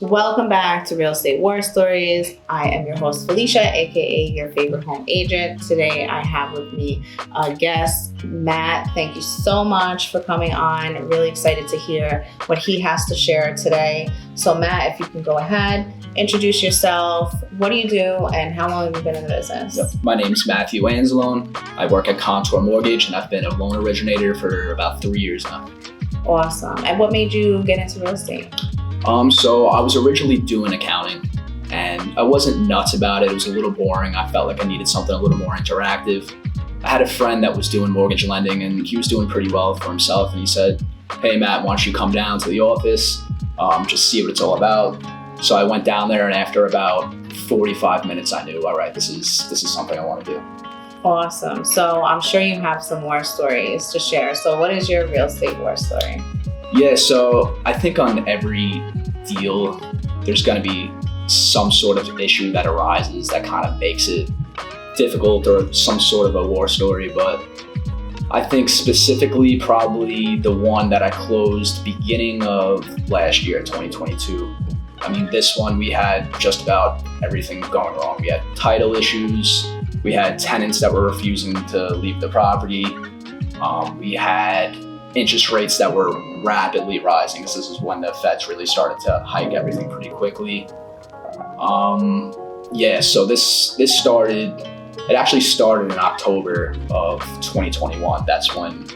Welcome back to Real Estate War Stories. I am your host, Felicia, aka your favorite home agent. Today I have with me a guest, Matt. Thank you so much for coming on. Really excited to hear what he has to share today. So Matt, if you can go ahead, introduce yourself. What do you do and how long have you been in the business? Yep. My name is Matt Anzalone. I work at Contour Mortgage and I've been a loan originator for about 3 years now. Awesome. And what made you get into real estate? So I was originally doing accounting and I wasn't nuts about it. It was a little boring. I felt like I needed something a little more interactive. I had a friend that was doing mortgage lending and he was doing pretty well for himself. And he said, "Hey Matt, why don't you come down to the office, just see what it's all about." So I went down there and after about 45 minutes, I knew, all right, this is something I want to do. Awesome. So I'm sure you have some war stories to share. So what is your real estate war story? Yeah, so I think on every deal, there's going to be some sort of issue that arises that kind of makes it difficult or some sort of a war story. But I think specifically probably the one that I closed beginning of last year, 2022. I mean, this one we had just about everything going wrong. We had title issues. We had tenants that were refusing to leave the property. We had interest rates that were rapidly rising because this is when the feds really started to hike everything pretty quickly. So it actually started in October of 2021. That's when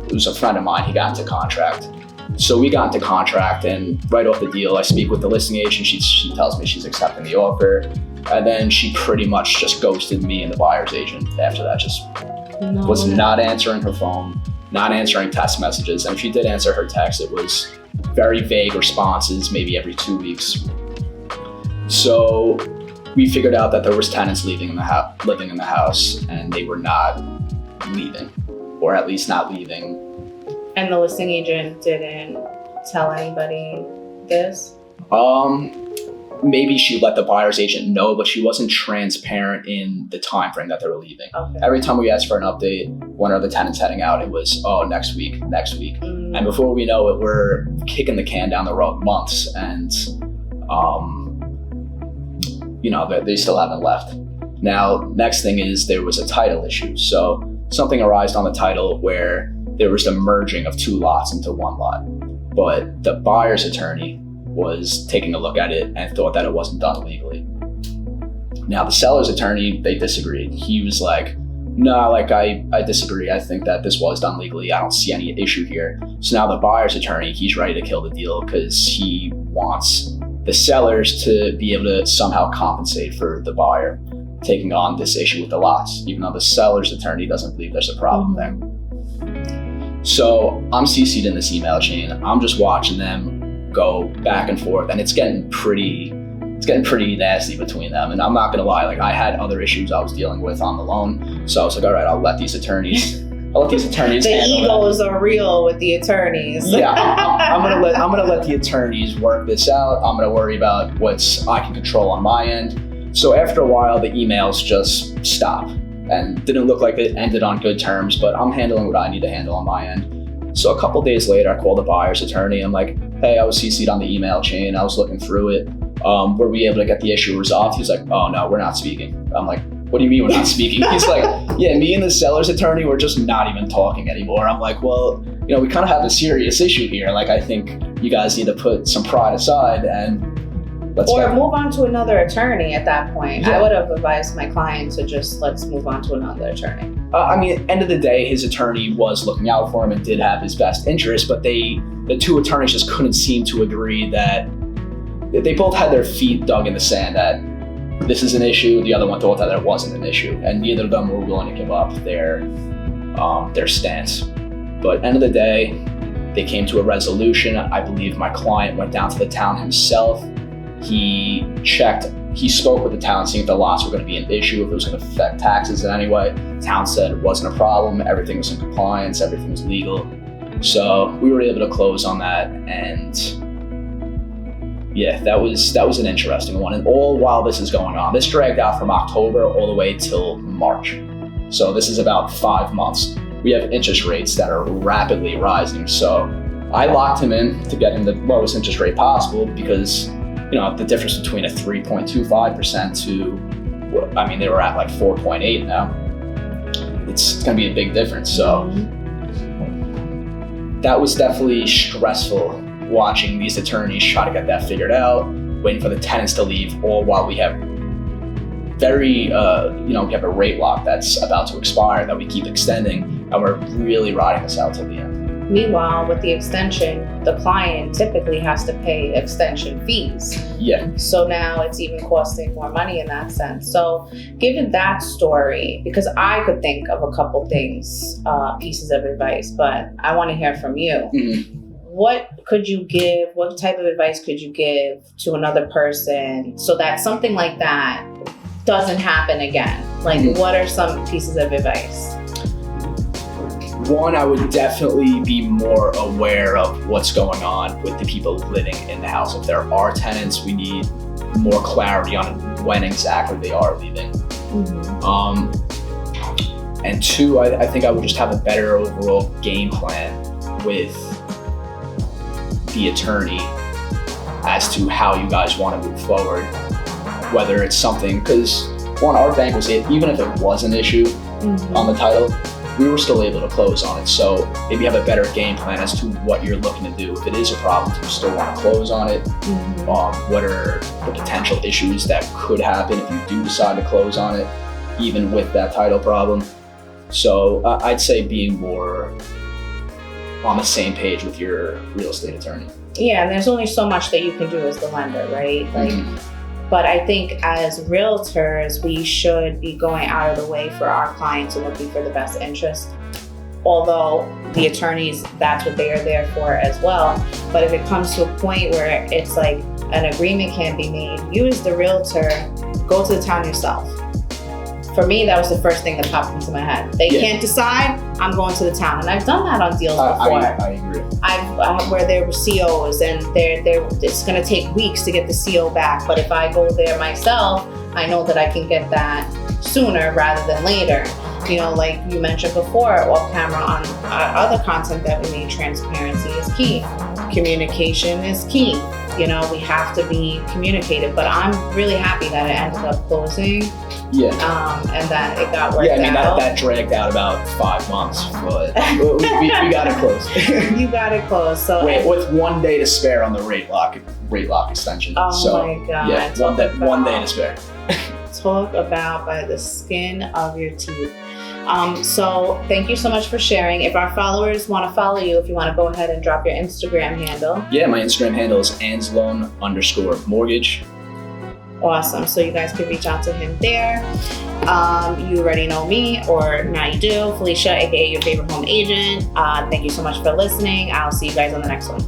it was a friend of mine, he got into contract. So we got into contract and right off the deal, I speak with the listing agent. She tells me she's accepting the offer. And then she pretty much just ghosted me and the buyer's agent after that, was not answering her phone, not answering text messages. And if she did answer her text, it was very vague responses, maybe every 2 weeks. So we figured out that there was tenants living in the house and they were not leaving, or at least not leaving. And the listing agent didn't tell anybody this? Maybe she let the buyer's agent know, but she wasn't transparent in the time frame that they were leaving. Okay. Every time we asked for an update, when are the tenants heading out, it was, next week. And before we know it, we're kicking the can down the road months and, they still haven't left. Now, next thing is there was a title issue. So something arose on the title where there was the merging of 2 lots into 1 lot. But the buyer's attorney was taking a look at it and thought that it wasn't done legally. Now the seller's attorney, they disagreed. He was like, "No, I disagree. I think that this was done legally. I don't see any issue here." So now the buyer's attorney, he's ready to kill the deal because he wants the sellers to be able to somehow compensate for the buyer taking on this issue with the lots, even though the seller's attorney doesn't believe there's a problem there. So I'm CC'd in this email chain. I'm just watching them go back and forth, and it's getting pretty nasty between them. And I'm not gonna lie, I had other issues I was dealing with on the loan, so I was like, all right, I'll let these attorneys the egos are real with the attorneys. Yeah, I'm gonna let the attorneys work this out. I'm gonna worry about what I can control on my end. So after a while, the emails just stopped and didn't look like it ended on good terms, but I'm handling what I need to handle on my end. So a couple days later, I called the buyer's attorney. I'm like, "Hey, I was CC'd on the email chain. I was looking through it. Were we able to get the issue resolved?" He's like, "Oh no, we're not speaking." I'm like, "What do you mean we're not speaking?" He's like, "Yeah, me and the seller's attorney, we're just not even talking anymore." I'm like, "Well, we kind of have a serious issue here. I think you guys need to put some pride aside and move on to another attorney at that point." Yeah. I would have advised my client to let's move on to another attorney. End of the day, his attorney was looking out for him and did have his best interest, but the 2 attorneys just couldn't seem to agree that they both had their feet dug in the sand that this is an issue. The other one thought that it wasn't an issue, and neither of them were willing to give up their stance. But end of the day, they came to a resolution. I believe my client went down to the town himself. He spoke with the town, seeing if the lots were going to be an issue, if it was going to affect taxes in any way. The town said it wasn't a problem, everything was in compliance, everything was legal. So we were able to close on that, and yeah, that was an interesting one. And all while this is going on, this dragged out from October all the way till March. So this is about 5 months. We have interest rates that are rapidly rising. So I locked him in to get him the lowest interest rate possible because the difference between a 3.25% to, I mean, they were at like 4.8 now. It's going to be a big difference. So that was definitely stressful, watching these attorneys try to get that figured out, waiting for the tenants to leave, all while we have we have a rate lock that's about to expire that we keep extending, and we're really riding this out to the end. Meanwhile, with the extension, the client typically has to pay extension fees. Yeah. So now it's even costing more money in that sense. So given that story, because I could think of a couple things, pieces of advice, but I want to hear from you. Mm-hmm. What type of advice could you give to another person so that something like that doesn't happen again? Like, what are some pieces of advice? One, I would definitely be more aware of what's going on with the people living in the house. If there are tenants, we need more clarity on when exactly they are leaving. And two, I think I would just have a better overall game plan with the attorney as to how you guys want to move forward. Whether it's something, because one, our bank was, even if it was an issue on the title, we were still able to close on it. So maybe have a better game plan as to what you're looking to do. If it is a problem, do you still want to close on it? What are the potential issues that could happen if you do decide to close on it, even with that title problem? So I'd say being more on the same page with your real estate attorney. Yeah, and there's only so much that you can do as the lender, right? But I think as realtors, we should be going out of the way for our clients and looking for the best interest. Although the attorneys, that's what they are there for as well. But if it comes to a point where it's like an agreement can't be made, you as the realtor, go to the town yourself. For me, that was the first thing that popped into my head. They can't decide, I'm going to the town. And I've done that on deals before. I agree. Where there were COs and it's going to take weeks to get the CO back. But if I go there myself, I know that I can get that sooner rather than later. Like you mentioned before, off camera on other content that we made, transparency is key. Communication is key. We have to be communicative. But I'm really happy that it ended up closing. Yeah. And that it got worked out. Yeah, I mean, that dragged out about 5 months, but we got it closed. You got it closed. So with 1 day to spare on the rate lock extension. Oh my God. Yeah, one day to spare. Talk about by the skin of your teeth. So thank you so much for sharing. If our followers want to follow you, if you want to go ahead and drop your Instagram handle. Yeah, my Instagram handle is Anzalone_mortgage. Awesome. So you guys can reach out to him there. You already know me, or now you do. Felicia, aka your favorite home agent. Thank you so much for listening. I'll see you guys on the next one.